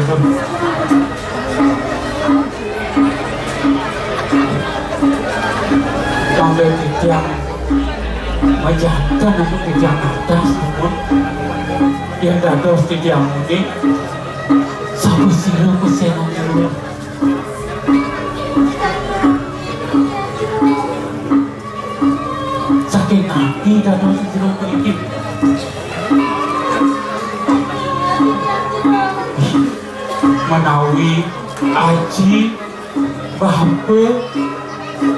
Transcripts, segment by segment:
Sampai tidak menjaga aku tidak atas pun yang dados tidak mungkin sabu siru kusenang dulu saking hati dados siru kuning menawi aji bapa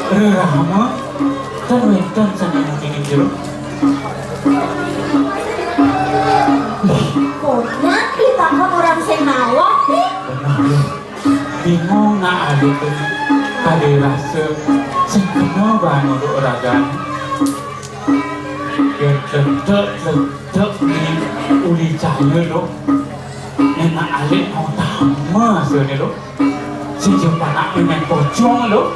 rerahma dan wentan sana mungkin jero. Kok kita kan orang senawak nih? Benar. Bingung nak ada tu kade rasa sengkena bano do ragan. Yang tetap ni uli cahaya do. Nenak alik mau tama sini do. Sejumpa nak main pocong do.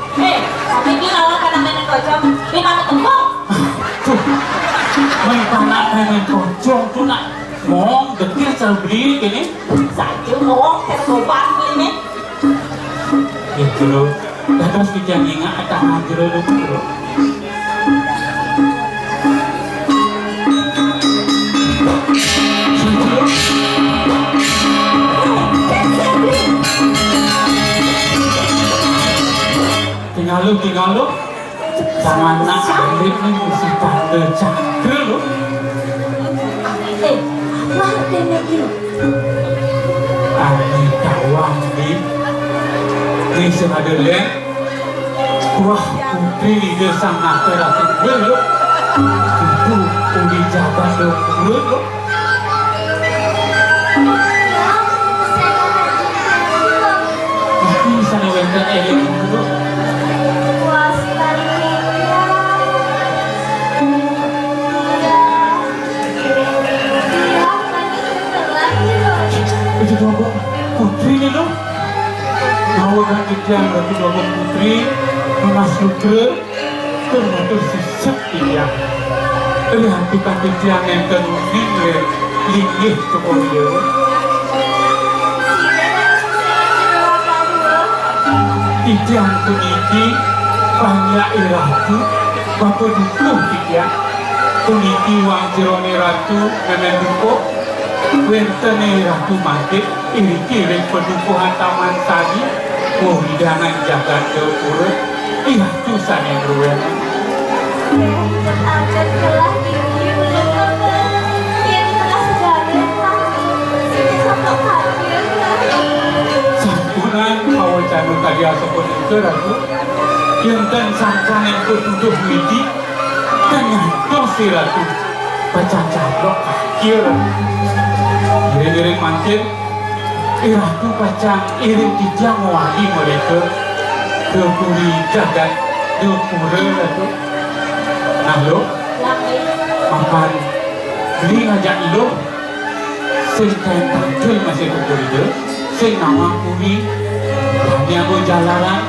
Tapi ni kalau kena main kocok, di mana tembok? Main panak main pocong tu nak mong dekir terbeli kini. Saja mau tersobat ini. Itu lo, terus kita ingat ada hajro lo bro. Tinggal lo, sama anak Alif ni mesti tanda cakra lo. Apa dia ni? Alif kawang ni sengaja leh. Wah, putri dia sangat terasa lo. Itu uli jabat lo. Tapi sana wentan elok lo. Itu dua putri ni lo. Nawakan kita berarti dua putri masuk ke termasuk sisap dia. Lihat kita kita yang kemudian linggih ke dia. Kita yang peniti banyak iratu bapa dukuh kita. Peniti wang jerone ratu dengan dukuh. Wentene ratu mati iriki rek pedukuhan taman tadi hidangan jagat pura ratu sana ruwen akan telah yang telah sejarah sampunan awal canu tadi asapun itu ratu yang dan sangkan yang ketuduh widi dan nyantos si ratu bacaan cablok kira iring-iring mancin iratu bacaan iring kijang wali mereka ke puri jagat ke pura ratu. Nah lo makan beli ngajak lo sing kain tampil masih kupuri dia sing nama puri ni aku jalanan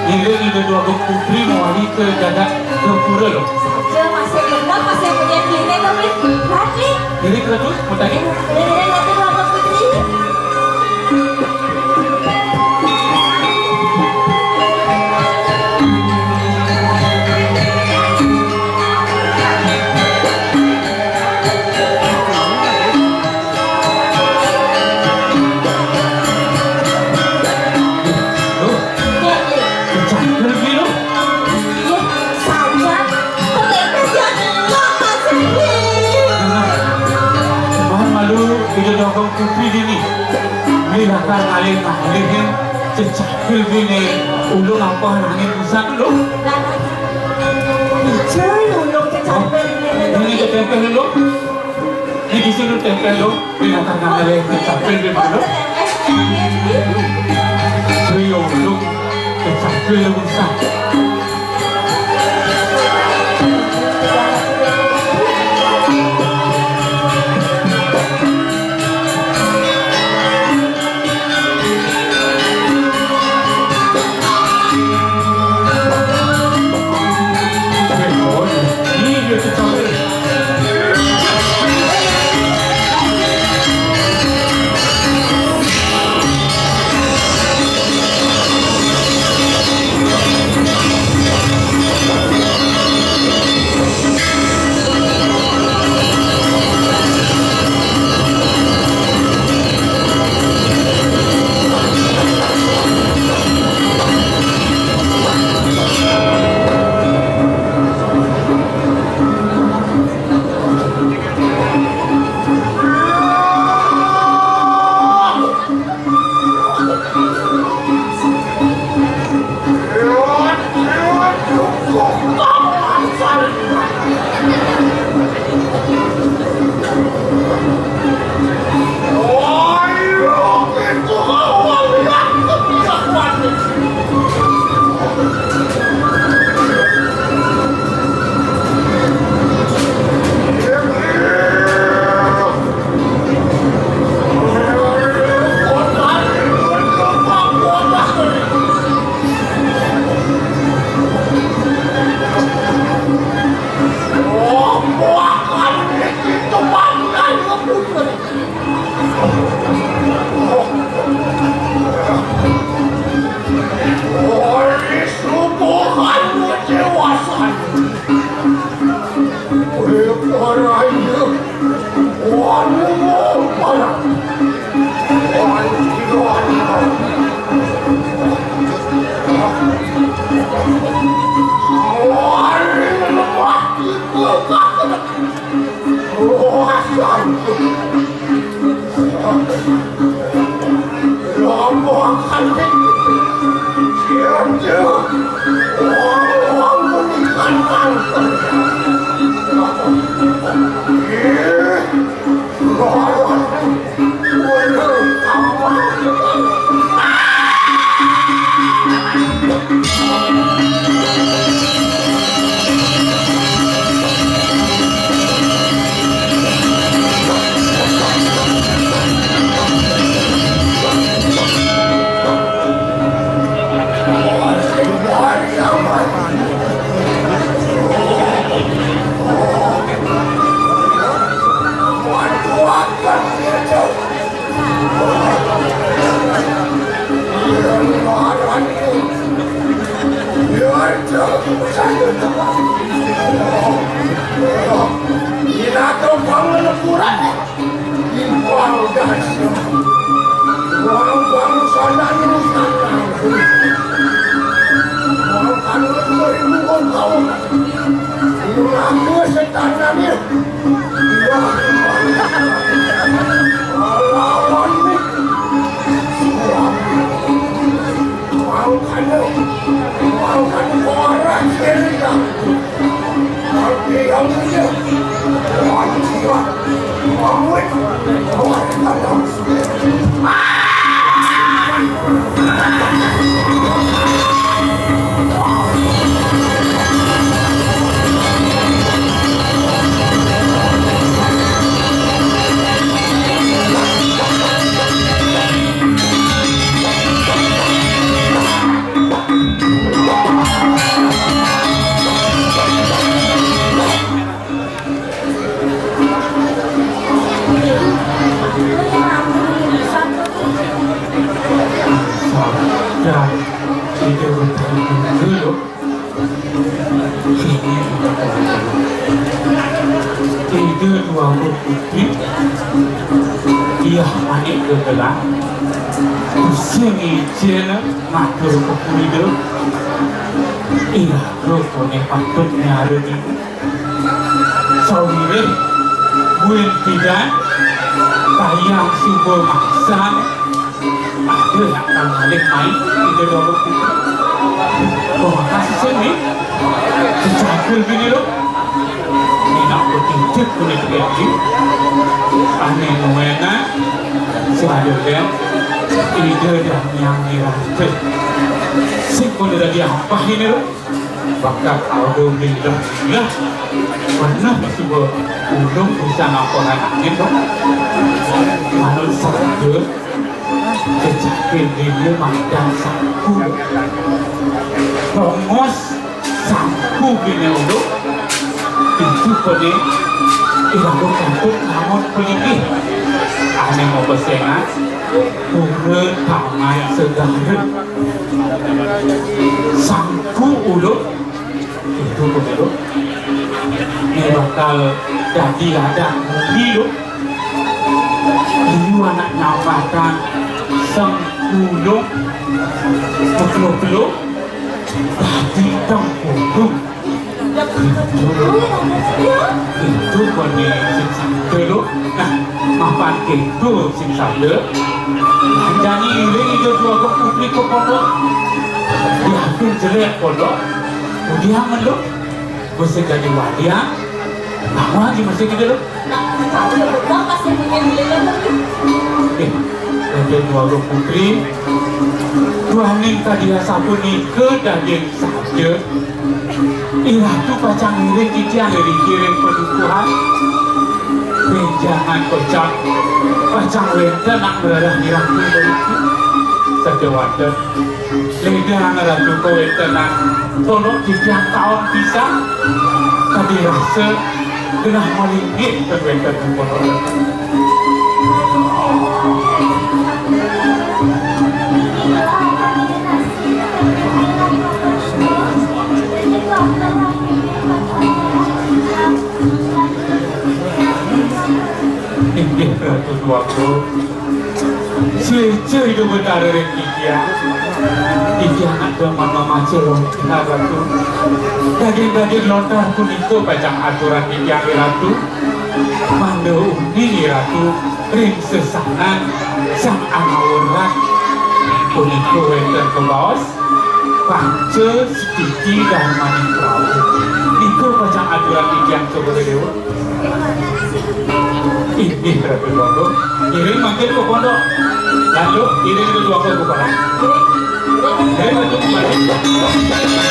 iring itu dua putri wali ke jagat ke pura lo saja masih benar masih punya diri tapi berarti iring ratu mau tanya dogong putri dini bilakan alih mahlihin secakil bini ulung apa nangin pusat lo cuy ulung kecapel ini ketempel lo ini disuruh tempel lo bilakan alih secakil bini lo cuy ulung kecapel pusat itu pakai ngebut. Oleh subuhan kejewasan. Orangnya waduh parah. genah malinggih terwenten pun. Inggih Ratu Tuaku, seje itu benar rekikia. Iki ada mama celong Ratu. Daging-daging lontar kuningko bacang aturan iki Ratu. Mando ini Ratu ring sesanan sang angawuran kuningko wenten kebawas. Pance sedikit dan maning prabu. Niko bacang aturan iki yang coba dewa. Ini Ratu Tuaku. Iring makin ke pondok. Lalu iring itu Tuaku ke pondok. Dari Ratu kembali.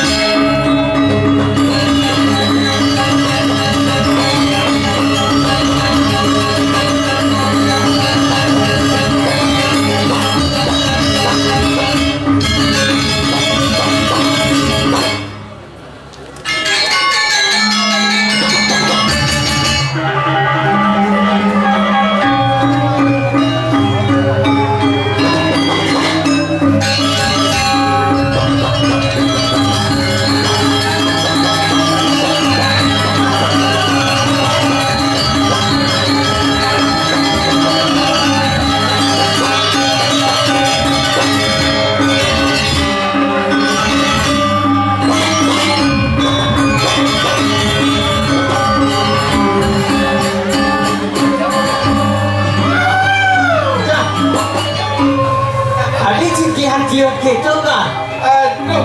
Dia gitu kan? Aduh,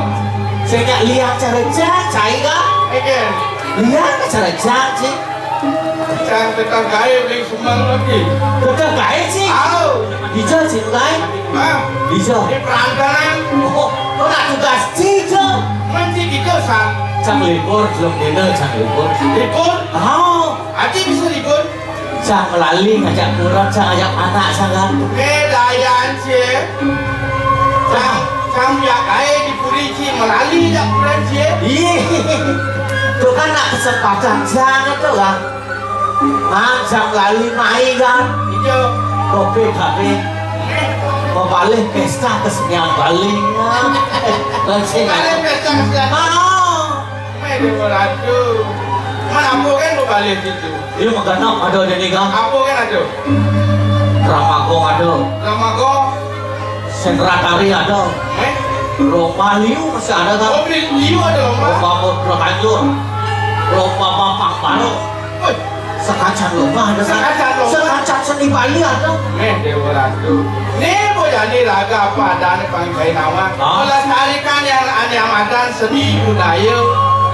Saya nggak lihat cara cacai kan? again. Lihat cara cacai. Sang tekan kaya beli sumang lagi. Betul baik sih. Au, Hijau sih kan? ah, Hijau. di perantaran. Oh, kau nak tugas hijau? Mesti gitu sang. Cang libur belum dinner, cang libur. Libur, Oh, aji bisa libur. cang melalui ngajak kurang, cang ngajak anak sangat. Dayan sih. Sang ya kaya di Purici melalui jak Purici. Itu kan nak kesempatan cang itu kan? Cang melalui main kan? Itu, Kopi, mau balik pesta kesenian Bali. Langsung kalian aja. pesta kesehatan. Mau. Mede beradu. Mana apa kan lu balik itu? Iya magana ada jadi kan? Apa kan ada? Ramakong ada, Nama kau? Sendratari ada, Lomba Liu masih ada kan? Kau beli liu ada lomba? Lomba Mudra Tanjur, Lomba Bambang Baru, Oi, Sekacan Lomba ada kan? Sekacan lomba. Sekacan seni Bali ada. mede beradu. Nih boleh jadi laga apa adanya pangkai nama. Ah. Melestarikan yang amadan seni budaya.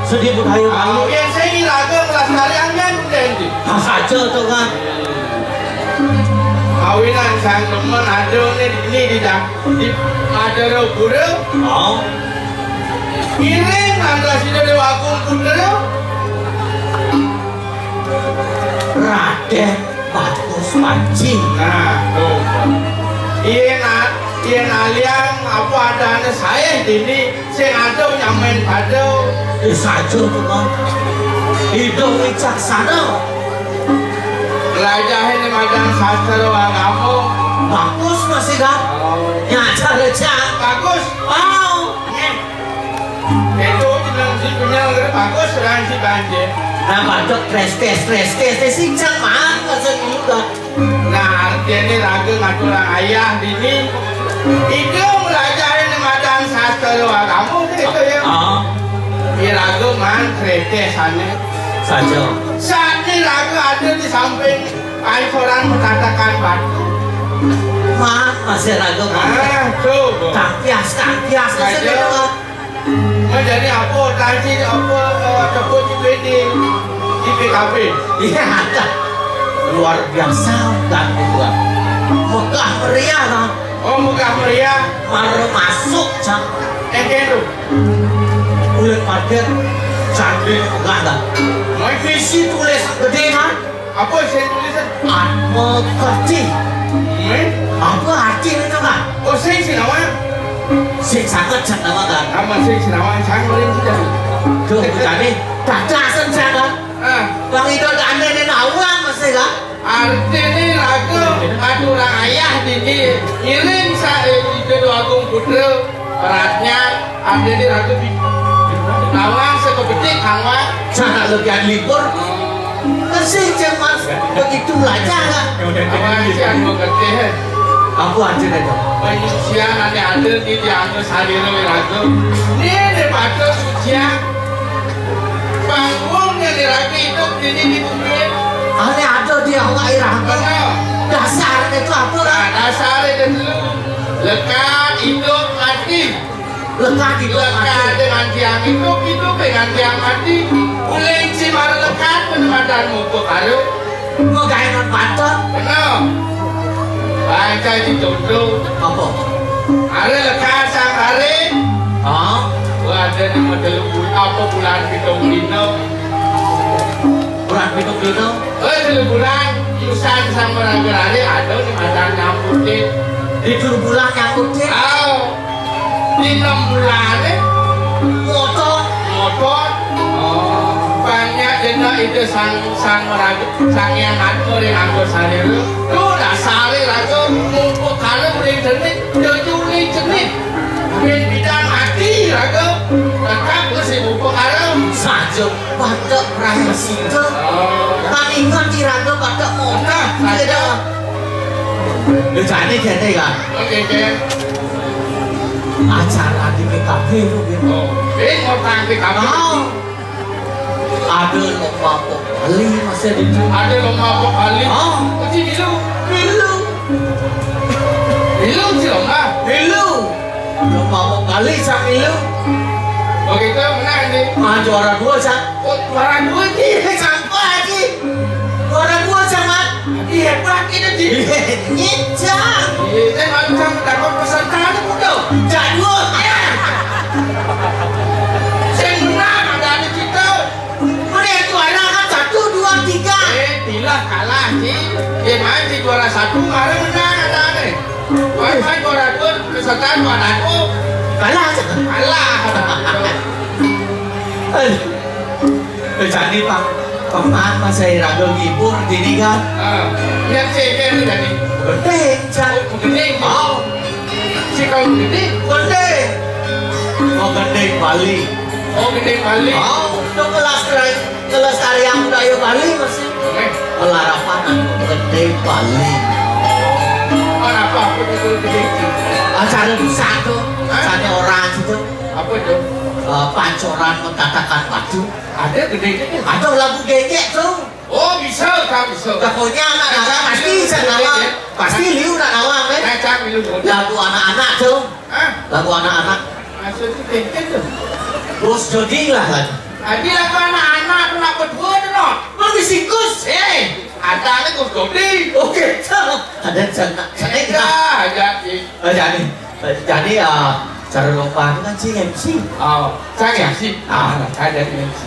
Seni budaya Bali. Yang saya laga melestarikan kan jadi. Nah saja tuh kan? Kawinan sang teman ada ini di ada robure. Oh, Iring antara sini dewa kumpul. Raden Bagus Panci. Nah, tuh. Iya aliang apa adanya saya ini saya ada nyamen pada Saja tuh kan? Hidup wicaksana. belajar ini macam sastra agama. Bagus masih kan? Nyata recang. Bagus. Oh. Itu bilang si punya bagus dan si banjir. Nah, banyak stres sincang mah masa juga. Nah, artinya ini lagu ngaturan ayah ini. Itu belajar ini macam sastra agama itu ya. Oh, Ini lagu man krete sana. saja. Saat ini lagu ada di samping kantoran menatakan batu. Mah masih ragu mah. Ah, tuh. Tangkias masih Saja. juga. Menjadi apa tadi apa ataupun di PKB. Iya ada. Luar biasa dan juga. Megah meriah kan. Oh muka meriah. Baru masuk cang. Itu. Kulit parkir candi megah kan. Mau Visi tulis gede kan. apa saya tulisan? Mengerti. Apa arti itu kan? Oh saya si namanya. Sing sangat cang nama kan. Nama saya si namanya Chang Marin sudah. Tuh jadi dadasan sangat. Ah, Bang itu anda ini nawang masih kan? Artinya lagu aturan ayah dini iring saya itu agung putra beratnya artinya lagu di nawang sekebetik hangwang Sana lebihan libur. Kasih cemas begitu belajar kan? awang si anu ngerti Aku aja deh dong. penyucian nanti ada di dianggap saliro lagu ini daripada sucian bangunnya di ragu itu ini ditungguin Aneh ada di awak irang. benar Dasarnya itu apa kan? dasarnya dulu lekat hidup mati Lekat itu lekat dengan tiang hidup dengan tiang mati uleng si maru lekat penempatan muka karu Mau gaya non panton? benar baca di jodoh Apa? hari lekat sang hari Oh? ada nama telur apa bulan pitung dino Bulan pitung dino? telur bulan yusan sang hari ada di mata nyamputin Di bulan yang udah tahu di 6 bulan motor. motor banyak denda itu sang ragu sang yang ngatur yang anggur sari itu udah sari ragu mumpuk kalau boleh jenis jujuri jenis ben bidang mati ragu tetap ke si mumpuk kalau Saja pada raya situ. Kami ingat diraga pada motor. Tidak. Lu jadi gini kan? oke Acara di PKB itu gitu. ben mau tampil kamu Mau ada lomba Bali masih di ada lomba apa kali kecil bilu Milu. bilu sih lomba Milu. Lomba Bali sama Milu. oke itu menang nih Juara 2 sama. oh juara 2 sih Sampai lagi. Juara 2 sama. hebat itu sih Nyicang. saya macam dapat peserta itu mudah Jadul. saya menang ada di situ Mana juara kan 1, 2, 3. bila kalah sih main di juara 1 kemarin menang ada nih main juara 2 peserta juara 1 Kalah aja. kalah Jadi Pak Paman masih ragu ngibur gini kan. lihat sih ini tadi Gede, Cak. gede Mau. si kau gede Gede. Mau gede Bali. oh gede Bali Mau. Itu kelas karya budaya Bali masih. Pelarapan gede Bali. apa aku itu gede Acara satu. Acara orang itu. apa itu Pancoran mentatangkan batu. ada gede Ada lagu gengek tuh. oh bisa kau bisa Pokoknya anak-anak pasti bisa nawang. Pasti liu nak nawang kan. ngacak milu Lagu anak-anak tuh. Lagu anak-anak. maksudnya gede tuh Bos Jody lah kan. Adi lagu anak-anak nak berdua tu no. Lebih singkus. Ada ni kau Jody. Oke. Ada sana. Jadi cara lomba itu kan si MC. Oh, saya MC. Saya jadi MC.